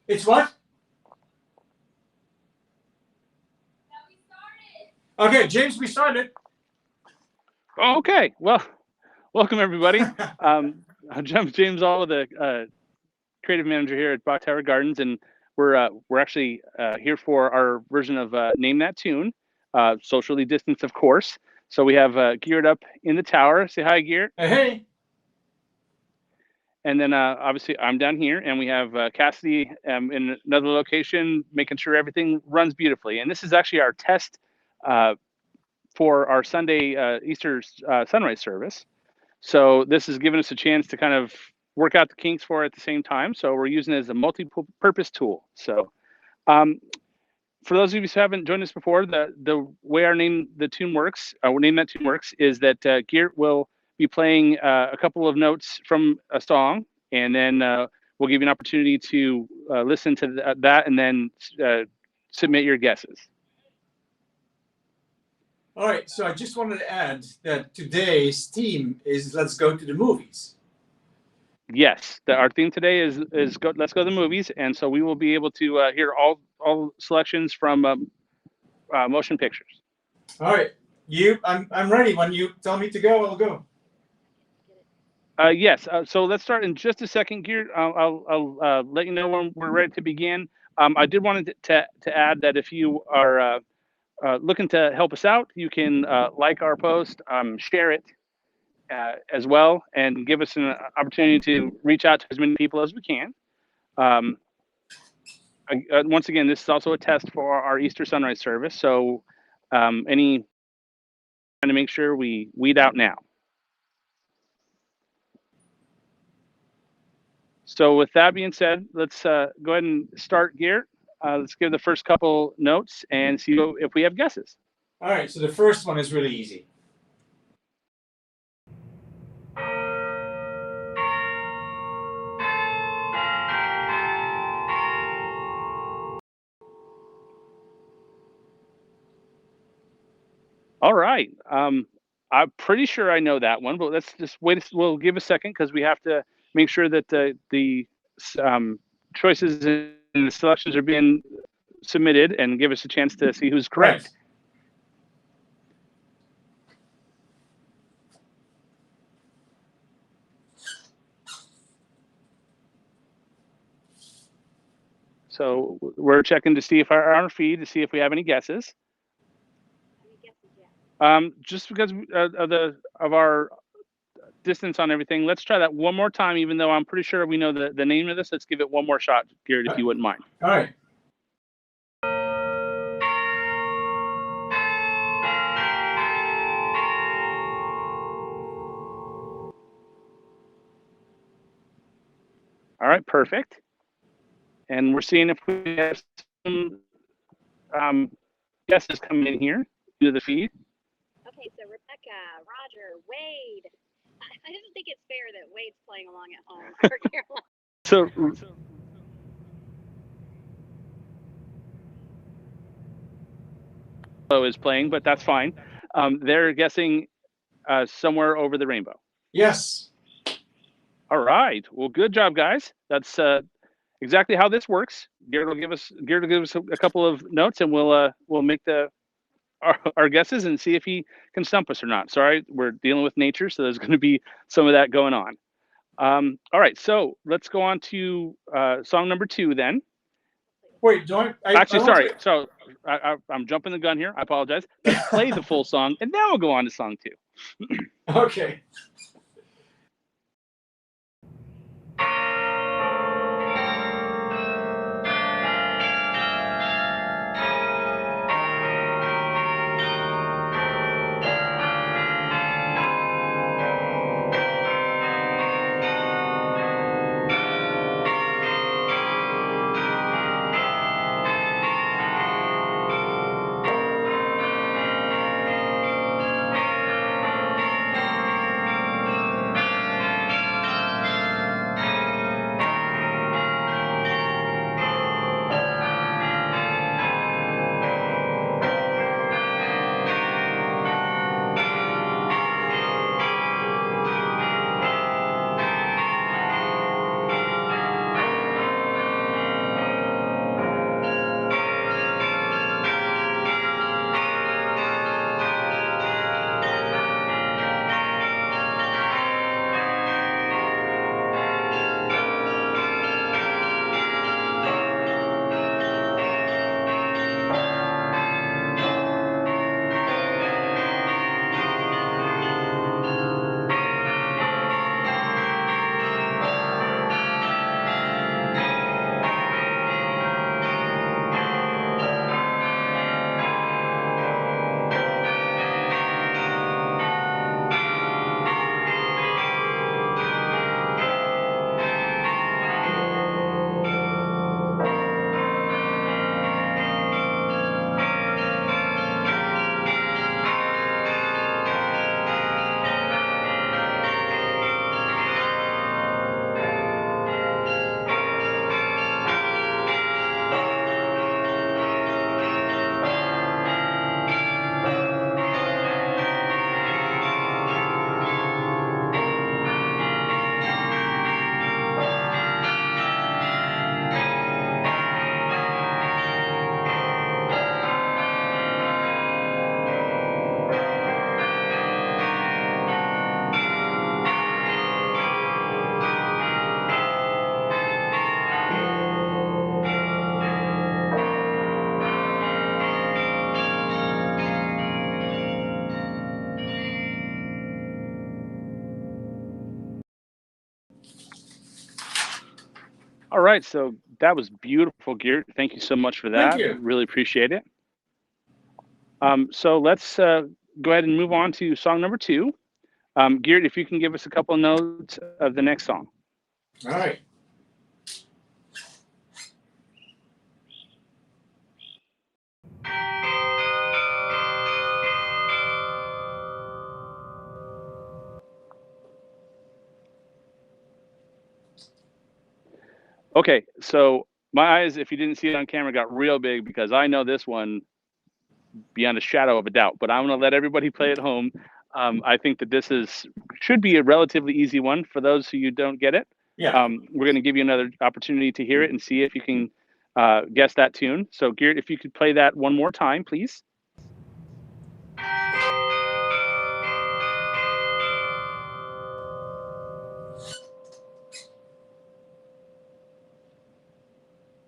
It's what? Okay, James, we started. Okay, well, welcome everybody. I'm James All, the creative manager here at Bok Tower Gardens, and we're actually here for our version of Name That Tune, socially distanced, of course. So we have Geert up in the tower. Say hi, Geert. Hey. And then obviously I'm down here, and we have Cassidy in another location, making sure everything runs beautifully. And this is actually our test uh, for our Sunday Easter sunrise service. So this has given us a chance to kind of work out the kinks for it at the same time. So we're using it as a multi-purpose tool. So um, for those of you who haven't joined us before, the way our name that tune works is that Geert will be playing a couple of notes from a song, and then we'll give you an opportunity to listen to that, and then submit your guesses. All right, so I just wanted to add that today's theme is let's go to the movies. Yes, our theme today is let's go to the movies, and so we will be able to hear all selections from motion pictures. All right, I'm ready. When you tell me to go, I'll go. Yes, so let's start in just a second, Gear. I'll let you know when we're ready to begin. I did want to add that if you are looking to help us out, you can like our post, share it as well, and give us an opportunity to reach out to as many people as we can. Um, Once again, this is also a test for our Easter sunrise service, so any trying to make sure we weed out now. So with that being said, let's go ahead and start, Geert. Let's give the first couple notes and see if we have guesses. All right, so the first one is really easy. All right. I'm pretty sure I know that one, but let's just wait. We'll give a second because we have to make sure that the choices and the selections are being submitted and give us a chance to see who's correct. Right. So we're checking to see if our feed to see if we have any guesses. Just because of our distance on everything, let's try that one more time. Even though I'm pretty sure we know the name of this, let's give it one more shot, Geert, if you wouldn't mind. All right. All right, perfect. And we're seeing if we have some guesses coming in here to the feed. Okay, so Rebecca, Roger, Wade. I don't think it's fair that Wade's playing along at home for Carolina. So is playing, but that's fine. They're guessing somewhere over the rainbow. Yes. All right. Well, good job, guys. That's exactly how this works. Geert will give us a couple of notes, and we'll make our guesses and see if he can stump us or not. Sorry, we're dealing with nature, so there's going to be some of that going on. All right, so let's go on to song number 2 then. Wait, don't Actually, sorry. So I'm jumping the gun here. I apologize. Let's play the full song, and then we'll go on to song 2. Okay. right, so that was beautiful, Geert. Thank you so much for that. Thank you. Really appreciate it. So let's go ahead and move on to song number 2. Geert, if you can give us a couple of notes of the next song. All right. Okay, so my eyes, if you didn't see it on camera, got real big because I know this one beyond a shadow of a doubt, but I'm going to let everybody play at home. I think that this should be a relatively easy one for those who don't get it. Yeah. We're going to give you another opportunity to hear it and see if you can guess that tune. So, Geert, if you could play that one more time, please.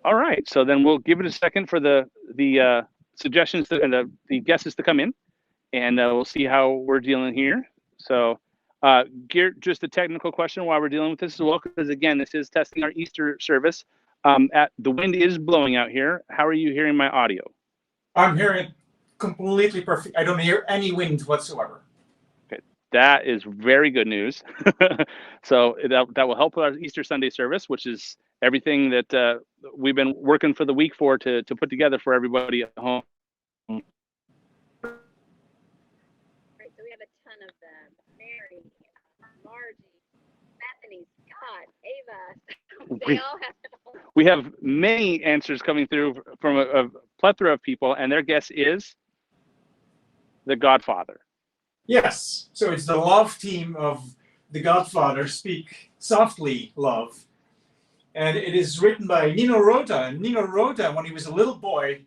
All right, so then we'll give it a second for the suggestions and the guesses to come in, and we'll see how we're dealing here. So, Geert, just a technical question while we're dealing with this as well, because again, this is testing our Easter service. The wind is blowing out here. How are you hearing my audio? I'm hearing it completely perfect. I don't hear any wind whatsoever. Okay, that is very good news. So that will help with our Easter Sunday service, which is everything that we've been working for the week to put together for everybody at home. Right, so we have a ton of them. Mary, Margie, Bethany, Scott, Ava. They all have it. We have many answers coming through from a plethora of people, and their guess is The Godfather. Yes. So it's the love team of The Godfather, Speak Softly, Love. And it is written by Nino Rota. And Nino Rota, when he was a little boy,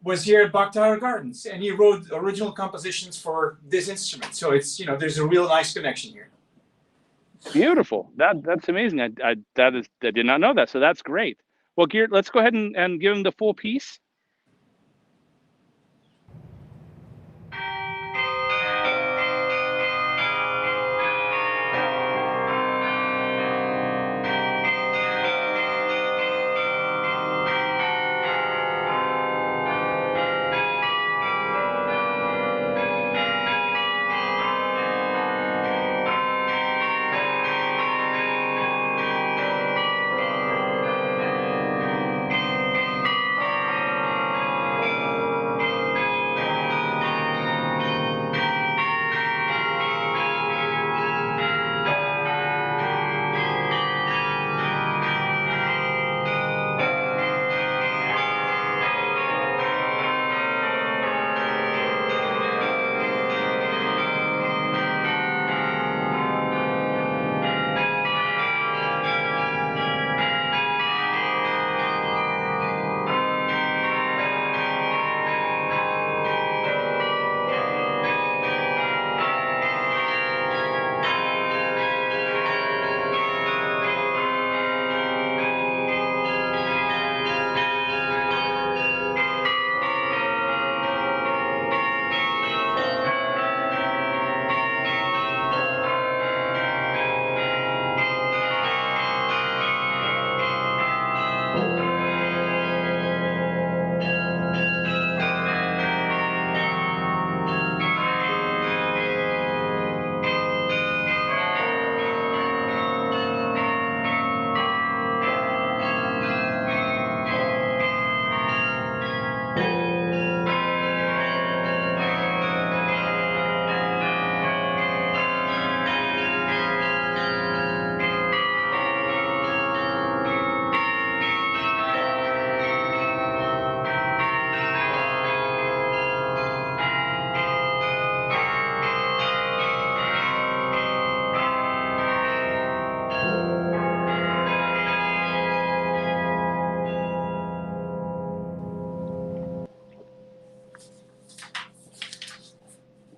was here at Bach Tower Gardens, and he wrote original compositions for this instrument. So it's, there's a real nice connection here. Beautiful. That's amazing. I did not know that. So that's great. Well, Geert, let's go ahead and give him the full piece.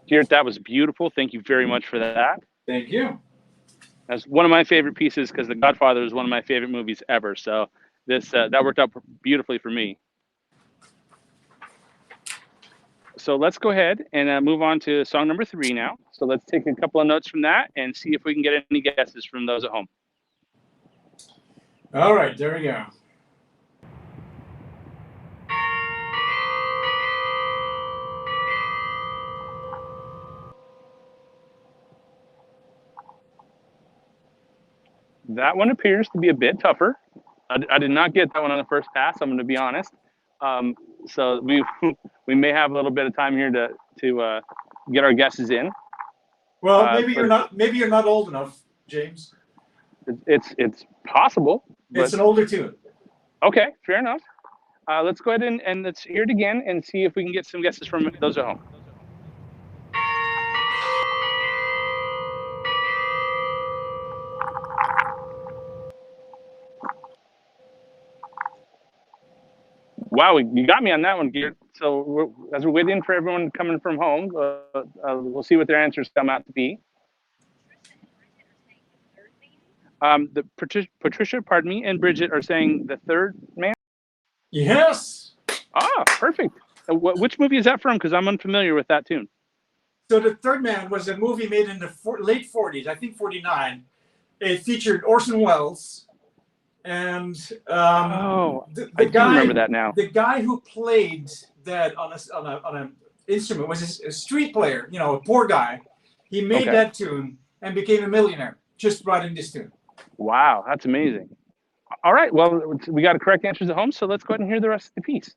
Geert, that was beautiful. Thank you very much for that. Thank you. That's one of my favorite pieces because The Godfather is one of my favorite movies ever. So this that worked out beautifully for me. So let's go ahead and move on to song number 3 now. So let's take a couple of notes from that and see if we can get any guesses from those at home. All right, there we go. That one appears to be a bit tougher. I did not get that one on the first pass. I'm going to be honest. So we may have a little bit of time here to get our guesses in. Well, maybe you're not old enough, James. It's possible. But, it's an older tune. Okay, fair enough. Let's go ahead and let's hear it again and see if we can get some guesses from those at home. Wow, you got me on that one, Geert. So as we're waiting for everyone coming from home, we'll see what their answers come out to be. Patricia, pardon me, and Bridget are saying the third man? Yes. Ah, perfect. Which movie is that from? Because I'm unfamiliar with that tune. So the third man was a movie made in the late 40s, I think 49. It featured Orson Welles. And I do remember that now. The guy who played that on an instrument was a street player, a poor guy. He made that tune and became a millionaire just writing this tune. Wow, that's amazing. All right, well, we got correct answers at home, so let's go ahead and hear the rest of the piece.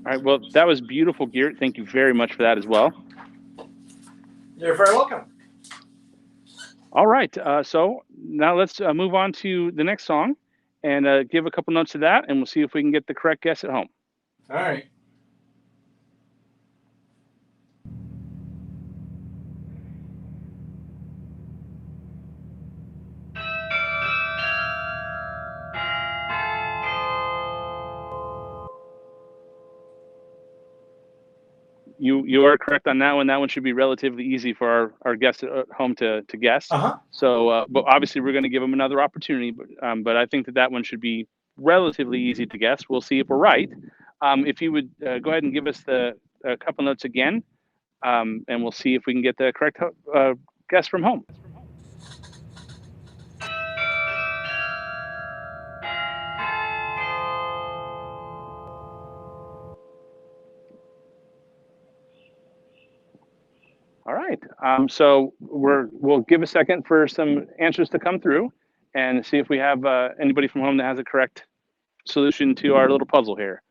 All right, well, that was beautiful, Geert. Thank you very much for that as well. You're very welcome. All right, so now let's move on to the next song and give a couple notes to that, and we'll see if we can get the correct guess at home. All right. You are correct on that one. That one should be relatively easy for our guests at home to guess. So, but obviously we're going to give them another opportunity. But I think that one should be relatively easy to guess. We'll see if we're right. If you would go ahead and give us a couple notes again, and we'll see if we can get the correct guess from home. All right. So we'll give a second for some answers to come through, and see if we have anybody from home that has a correct solution to our little puzzle here.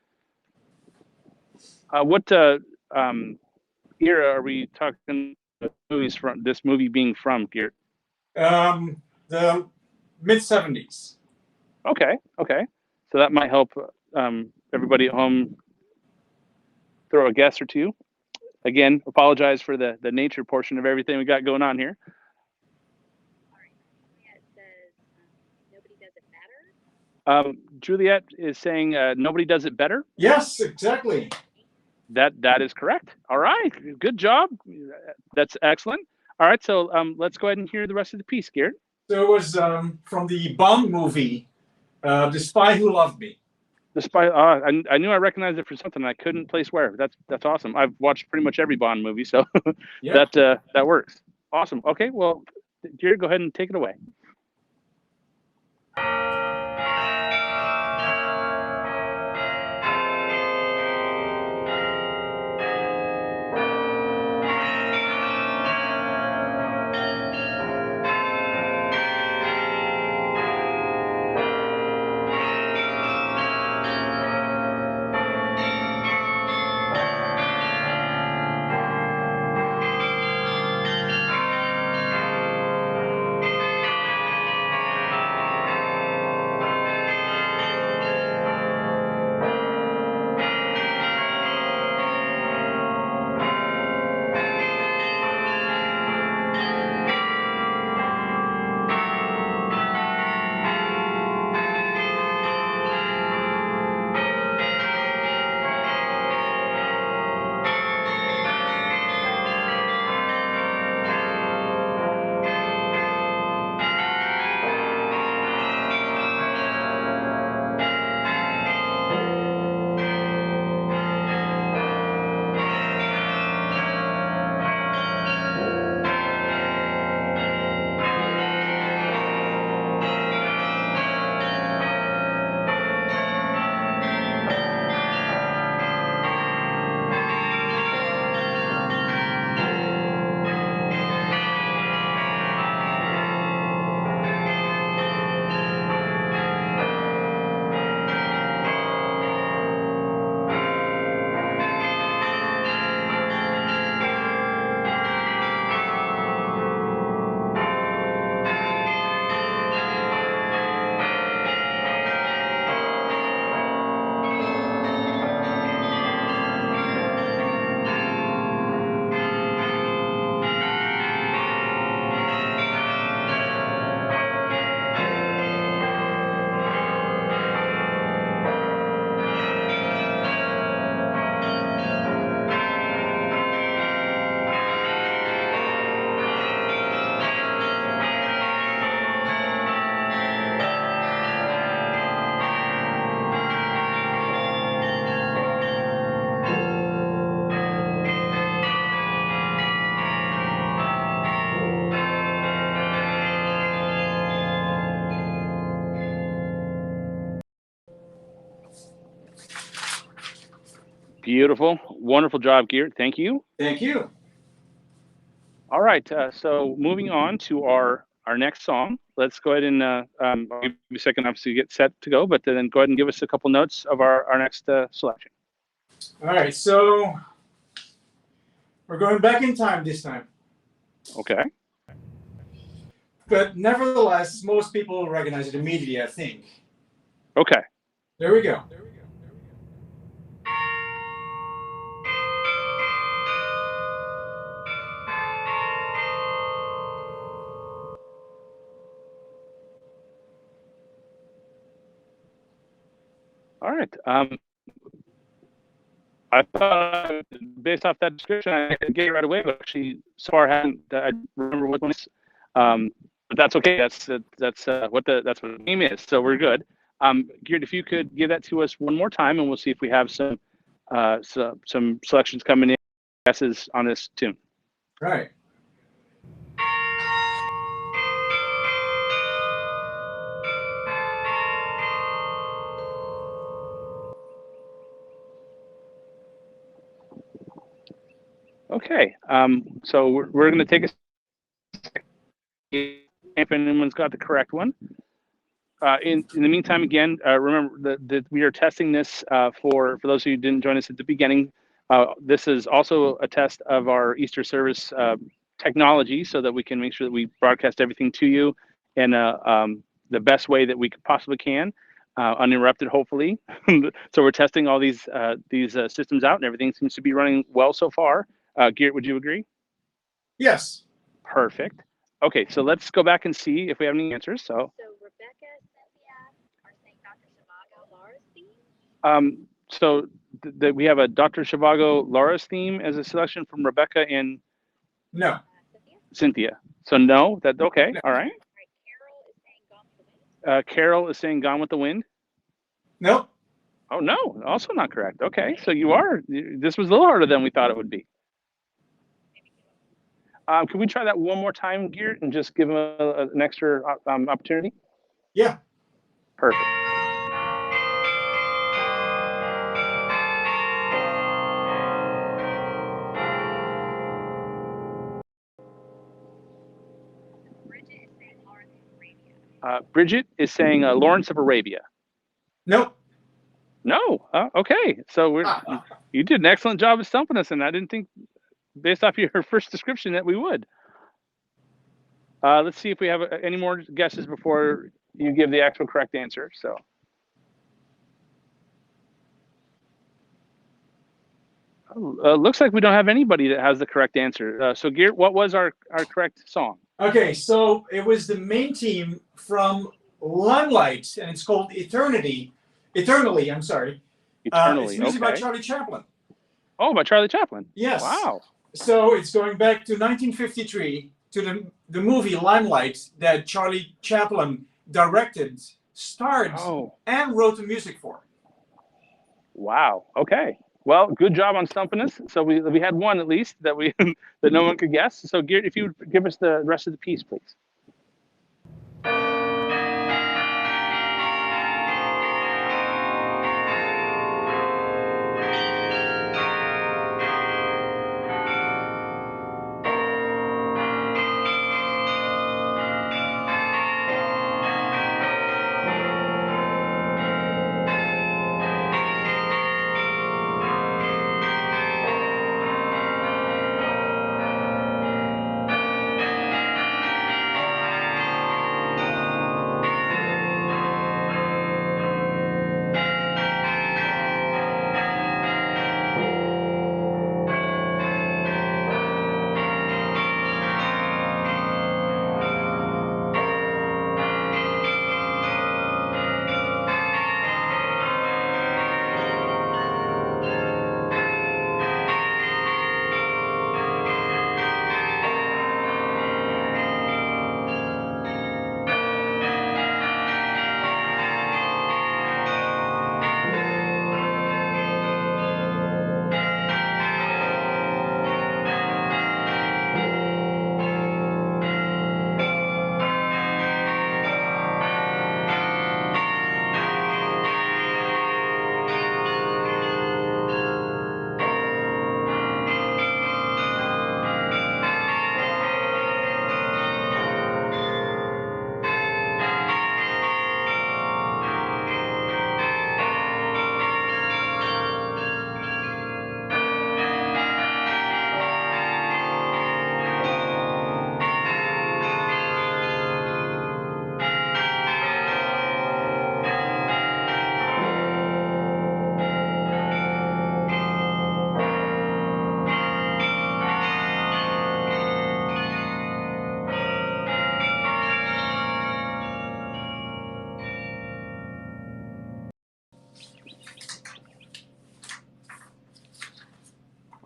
What era are we talking movies from? This movie being from, Geert? The mid-70s. Okay. So that might help everybody at home throw a guess or two. Again, apologize for the nature portion of everything we got going on here. All right. Juliet says nobody does it better. Juliet is saying nobody does it better. Yes, exactly. That is correct. All right, good job. That's excellent. All right, so let's go ahead and hear the rest of the piece, Geert. So it was from the Bond movie, The Spy Who Loved Me. The Spy. I knew I recognized it for something. I couldn't place where. That's awesome. I've watched pretty much every Bond movie, so Yeah. that works. Awesome. Okay, well, Geert, go ahead and take it away. Beautiful, wonderful job, Geert. Thank you. Thank you. All right, so moving on to our next song. Let's go ahead and I'll give you a second, obviously, to get set to go, but then go ahead and give us a couple notes of our next selection. All right, so we're going back in time this time. Okay. But nevertheless, most people will recognize it immediately, I think. Okay. There we go. All right. I thought, based off that description, I could get it right away, but actually, so far, I haven't. I remember what one is. But that's okay. That's what the name is. So we're good. Geert, if you could give that to us one more time, and we'll see if we have some selections coming in, guesses on this tune. Right. Okay. So we're going to take a second if anyone's got the correct one. In the meantime, again, remember that we are testing this for those of you who didn't join us at the beginning. This is also a test of our Easter service technology, so that we can make sure that we broadcast everything to you in the best way that we possibly can, uninterrupted, hopefully. So we're testing all these systems out, and everything seems to be running well so far. Geert, would you agree? Yes. Perfect. Okay, so let's go back and see if we have any answers. So Rebecca, Cynthia are saying Dr. Zhivago, Laura's theme. So we have a Dr. Zhivago Laura's theme as a selection from Rebecca and No. Cynthia. So no, that okay, No. all right. Carol is saying Gone with the Wind. Carol is saying Gone with the Wind. No. Oh no, also not correct. Okay, so this was a little harder than we thought it would be. Can we try that one more time, Geert, and just give him an extra opportunity? Yeah. Perfect. Bridget is saying Lawrence Bridget is saying Lawrence of Arabia. of Arabia. Nope. No. Okay. So you did an excellent job of stumping us, and I didn't think, based off your first description, that we would. Let's see if we have any more guesses before you give the actual correct answer. So. Looks like we don't have anybody that has the correct answer. So Geert, what was our correct song? Okay, so it was the main theme from Limelight, and it's called Eternally, I'm sorry. Eternally. It's music by Okay. Charlie Chaplin. Oh, by Charlie Chaplin. Yes. Wow. So it's going back to 1953 to the movie Limelight that Charlie Chaplin directed, starred, and wrote the music for. Wow. Okay. Well, good job on stumping us. So we had one at least that that no one could guess. So Geert, if you would give us the rest of the piece, please.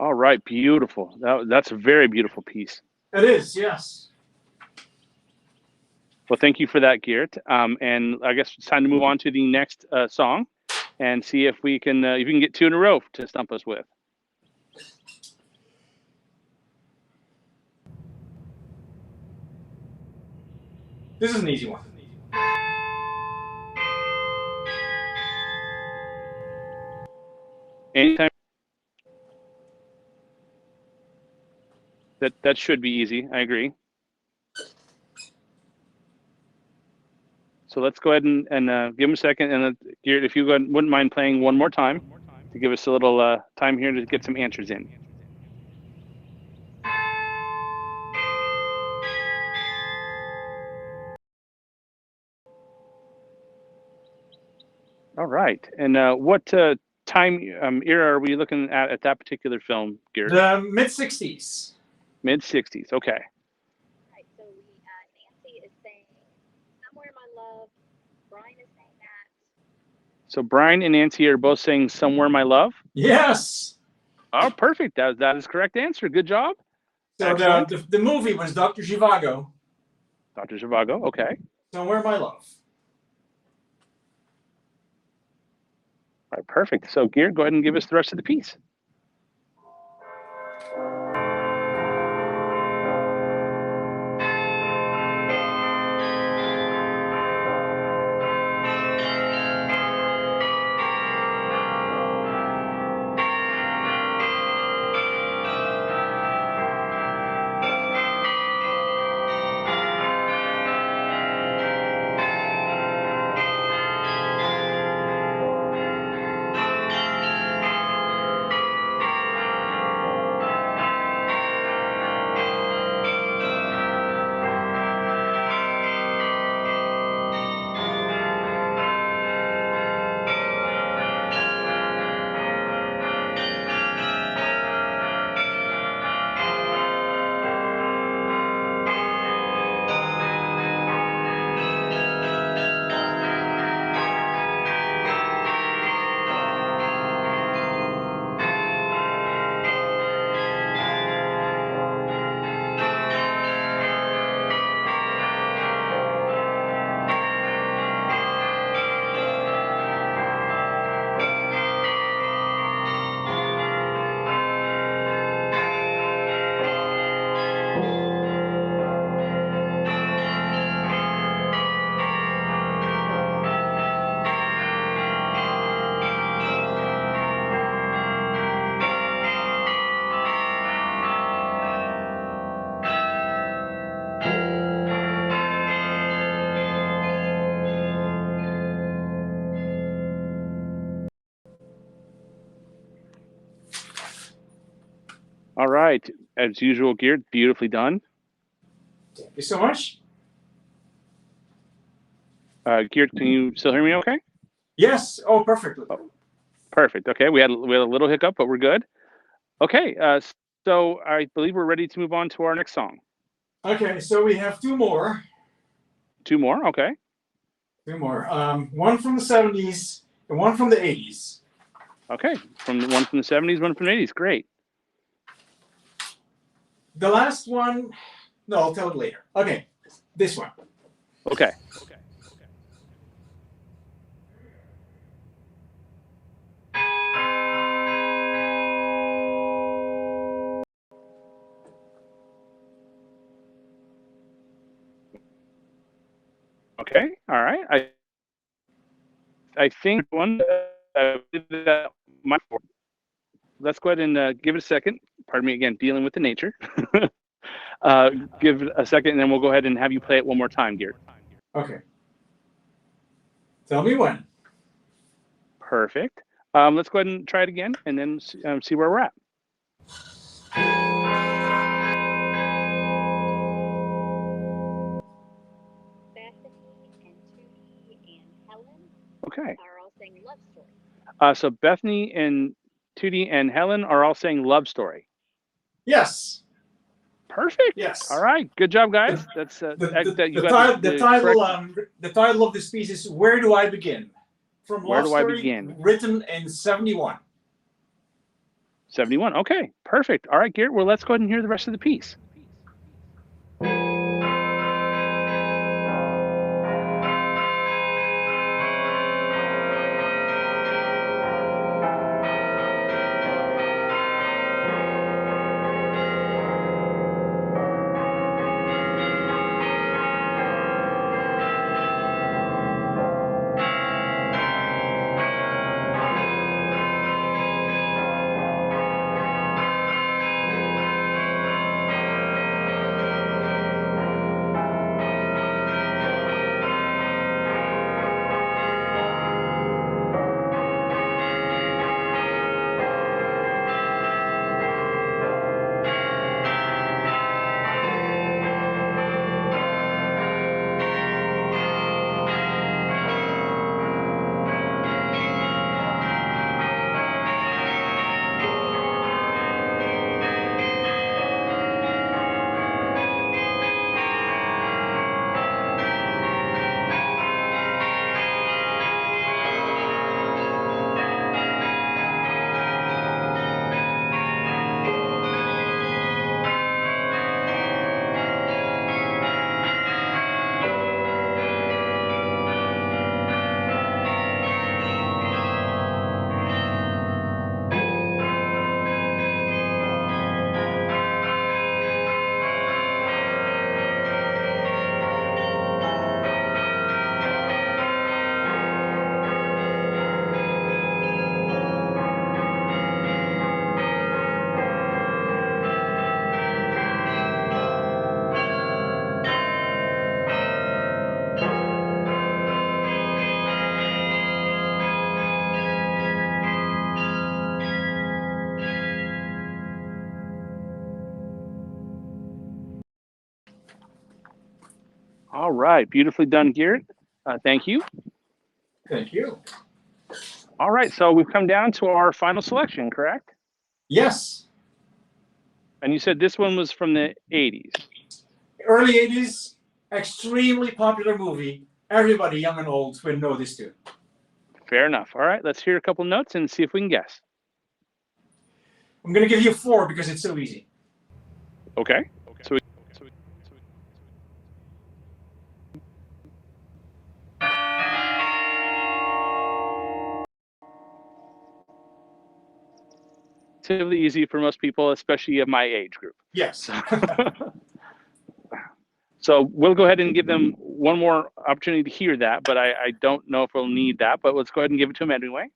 All right, beautiful. That's a very beautiful piece. It is, yes. Well, thank you for that, Geert. And I guess it's time to move on to the next song and see if we can get two in a row to stump us with. This is an easy one. Anytime. That should be easy. I agree. So let's go ahead and give him a second. And Geert, if you wouldn't mind playing one more time to give us a little time here to get some answers in. All right. And what time era are we looking at that particular film, Geert? The mid-60s. Mid-60s. Okay. Right, so Nancy is saying "Somewhere My Love." Brian is saying that. So Brian and Nancy are both saying "Somewhere My Love." Yes. Oh, perfect. That is correct answer. Good job. So the movie was Dr. Zhivago. Dr. Zhivago. Okay. Somewhere My Love. All right, perfect. So Geert, go ahead and give us the rest of the piece. All right. As usual, Geert, beautifully done. Thank you so much. Geert, can you still hear me okay? Yes. Oh, perfectly. Oh, perfect. Okay. We had a little hiccup, but we're good. Okay. So I believe we're ready to move on to our next song. Okay, so we have two more. Two more. Okay. Two more. One from the 70s and one from the 80s. Okay. One from the 70s, one from the 80s. Great. The last one, no, I'll tell it later. Okay, this one. Okay. Okay. All right. I think one. Let's go ahead and give it a second. Pardon me again, dealing with the nature. Give it a second, and then we'll go ahead and have you play it one more time, Geert. Okay. Tell me when. Perfect. Let's go ahead and try it again, and then see where we're at. Okay. Are all saying love story. So Bethany and Tootie and Helen are all saying love story. Yes. Perfect. Yes. All right. Good job, guys. That's the title of this piece is "Where Do I Begin?" from Where Love Do I Story, Begin? written in 71. 71. Okay, perfect. All right, Geert. Well, let's go ahead and hear the rest of the piece. All right, beautifully done, Geert. Thank you. Thank you. All right, so we've come down to our final selection, correct? Yes. And you said this one was from the 80s. Early 80s, extremely popular movie. Everybody, young and old, will know this tune. Fair enough. All right, let's hear a couple notes and see if we can guess. I'm going to give you 4 because it's so easy. Okay. Relatively easy for most people, especially of my age group. Yes. So we'll go ahead and give them one more opportunity to hear that, but I don't know if we'll need that, but let's go ahead and give it to them anyway.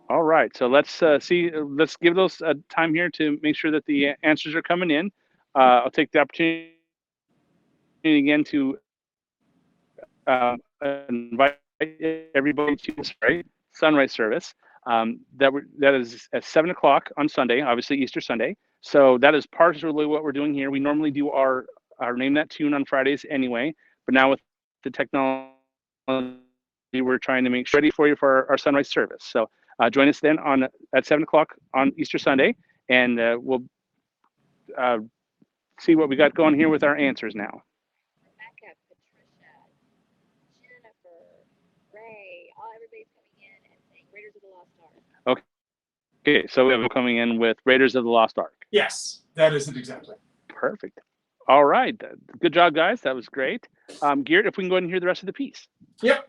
All right, so let's let's give those time here to make sure that the answers are coming in. I'll take the opportunity again to invite everybody to sunrise service. That is at 7 o'clock on Sunday, obviously Easter Sunday. So that is partially what we're doing here. We normally do our Name That Tune on Fridays anyway, but now with the technology, we're trying to make sure ready for you for our sunrise service. So join us then at 7 o'clock on Easter Sunday, and we'll see what we got going here with our answers now. Rebecca, Patricia, Jennifer, Ray, everybody's coming in and saying Raiders of the Lost Ark. Okay, so we have them coming in with Raiders of the Lost Ark. Yes, that is it exactly. Perfect. All right. Good job, guys. That was great. Geert, if we can go ahead and hear the rest of the piece. Yep.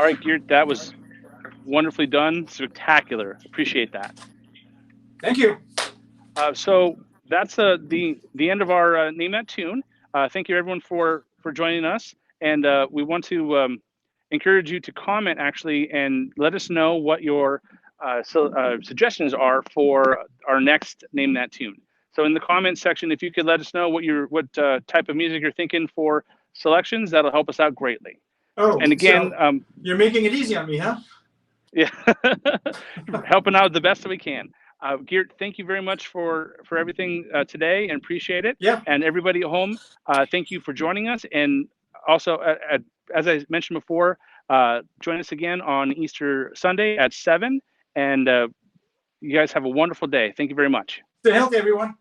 All right, Geert, that was wonderfully done. Spectacular. Appreciate that. Thank you. So that's the end of our Name That Tune. Thank you everyone for joining us, and we want to encourage you to comment actually and let us know what your suggestions are for our next Name That Tune. So in the comments section, if you could let us know what type of music you're thinking for selections, that'll help us out greatly. Oh, And again, so you're making it easy on me, huh? yeah, helping out the best that we can. Geert, thank you very much for everything today, and appreciate it. Yeah. And everybody at home, thank you for joining us. And also, as I mentioned before, join us again on Easter Sunday at 7. And you guys have a wonderful day. Thank you very much. Stay healthy, everyone.